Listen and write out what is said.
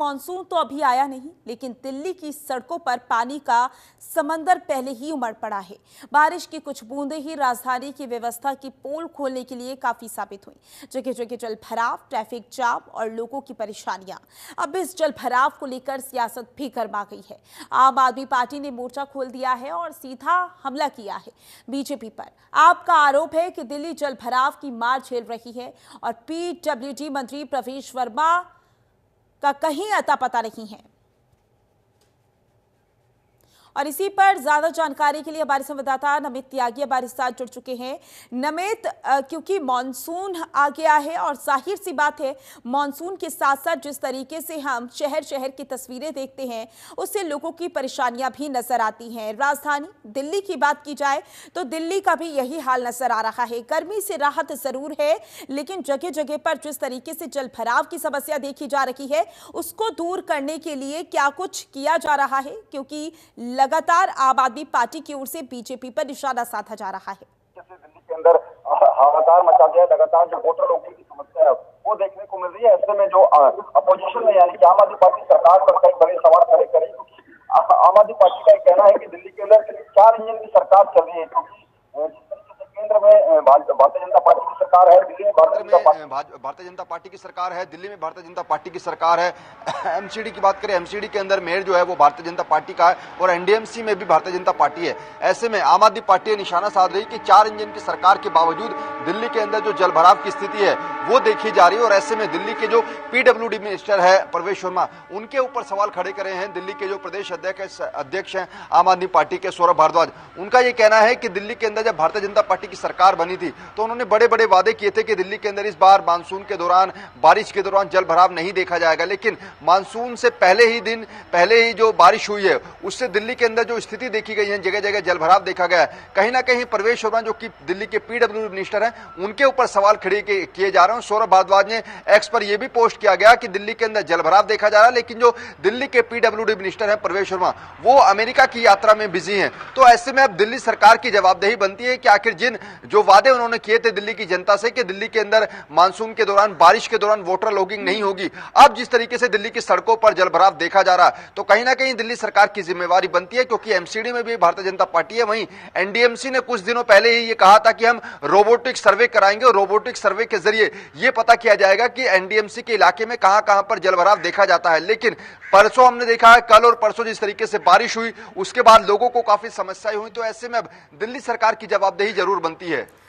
Monsoon तो अभी आया नहीं, लेकिन दिल्ली की सड़कों पर पानी का समंदर पहले ही उमड़ पड़ा है। बारिश की कुछ बूंदें ही राजधानी की व्यवस्था की पोल खोलने के लिए काफी साबित हुई। जगह जगह जल भराव, ट्रैफिक जाम और लोगों की परेशानियां। अब इस जल भराव को लेकर सियासत भी गर्मा गई है। आम आदमी पार्टी ने मोर्चा खोल दिया है और सीधा हमला किया है बीजेपी पर। आपका आरोप है कि दिल्ली जल भराव की मार झेल रही है और पीडब्ल्यूडी मंत्री प्रवेश वर्मा का कहीं अता पता नहीं है। और इसी पर ज्यादा जानकारी के लिए हमारे संवाददाता नमित त्यागी हमारे साथ जुड़ चुके हैं। नमित, क्योंकि मॉनसून आ गया है और जाहिर सी बात है, मॉनसून के साथ साथ जिस तरीके से हम शहर शहर की तस्वीरें देखते हैं, उससे लोगों की परेशानियां भी नजर आती हैं। राजधानी दिल्ली की बात की जाए तो दिल्ली का भी यही हाल नजर आ रहा है। गर्मी से राहत जरूर है, लेकिन जगह जगह पर जिस तरीके से जल भराव की समस्या देखी जा रही है, उसको दूर करने के लिए क्या कुछ किया जा रहा है? क्योंकि लगातार आम आदमी पार्टी की ओर से बीजेपी पर निशाना साधा जा रहा है। जैसे दिल्ली के अंदर हाहाकार मचा दिया, लगातार जो वोटर लॉकिंग की समस्या है वो देखने को मिल रही है। ऐसे में जो अपोजिशन है, यानी कि आम आदमी पार्टी सरकार पर कई बड़े सवाल खड़े करें, क्योंकि आम आदमी पार्टी का कहना है कि दिल्ली के अंदर 4 इंजन की सरकार चल रही है, क्योंकि जिस तरीके से केंद्र में भारतीय जनता पार्टी की सरकार है, दिल्ली में भारतीय जनता पार्टी की सरकार है, दिल्ली में भारतीय जनता पार्टी की सरकार है। एमसीडी की बात करें, एमसीडी के अंदर मेयर जो है वो भारतीय जनता पार्टी का है और एनडीएमसी में भी भारतीय जनता पार्टी है। ऐसे में आम आदमी पार्टी निशाना साध रही कि 4 इंजन की सरकार के बावजूद दिल्ली के अंदर जो जल भराव की स्थिति है वो देखी जा रही है। और ऐसे में दिल्ली के जो पीडब्ल्यूडी मिनिस्टर है प्रवेश वर्मा, उनके ऊपर सवाल खड़े करे हैं दिल्ली के जो प्रदेश अध्यक्ष हैं आम आदमी पार्टी के सौरभ भारद्वाज। उनका ये कहना है कि दिल्ली के अंदर जब भारतीय जनता पार्टी की सरकार बनी थी तो उन्होंने बड़े बड़े वादे किए थे कि दिल्ली के अंदर इस बार मानसून के दौरान, बारिश के दौरान जल भराव नहीं देखा जाएगा। लेकिन मानसून से पहले ही जो बारिश हुई है उससे दिल्ली के अंदर जो स्थिति देखी गई है, जगह जगह जल भराव देखा गया है। कहीं ना कहीं प्रवेश वर्मा जो कि दिल्ली के पीडब्ल्यूडी मिनिस्टर हैं, उनके ऊपर सवाल खड़े किए जा रहे हैं। सौरभ भारद्वाज ने एक्स पर यह भी पोस्ट किया गया कि दिल्ली के अंदर जल भराव देखा जा रहा है, लेकिन जो दिल्ली के पीडब्ल्यूडी मिनिस्टर हैं प्रवेश वर्मा, वो अमेरिका की यात्रा में बिजी हैं। तो ऐसे में अब दिल्ली सरकार की जवाबदेही बनती है कि आखिर जो वादे उन्होंने किए थे दिल्ली की जनता से कि दिल्ली के अंदर मानसून के दौरान, बारिश के दौरान वोटर लॉगिंग नहीं होगी, अब जिस तरीके से दिल्ली की सड़कों पर जल भराव देखा जा रहा है, तो कहीं ना कहीं दिल्ली सरकार की जिम्मेवारी बनती है। क्योंकि एमसीडी में भी भारतीय जनता पार्टी है, वहीं एनडीएमसी ने कुछ दिनों पहले ही ये कहा था कि हम रोबोटिक सर्वे कराएंगे और रोबोटिक सर्वे के जरिए ये पता किया जाएगा कि एनडीएमसी के इलाके में कहां पर जल भराव देखा जाता है। लेकिन परसों हमने देखा है, कल और परसों जिस तरीके से बारिश हुई, उसके बाद लोगों को काफी समस्याएं हुई। तो ऐसे में अब दिल्ली सरकार की जवाबदेही जरूर बनती है।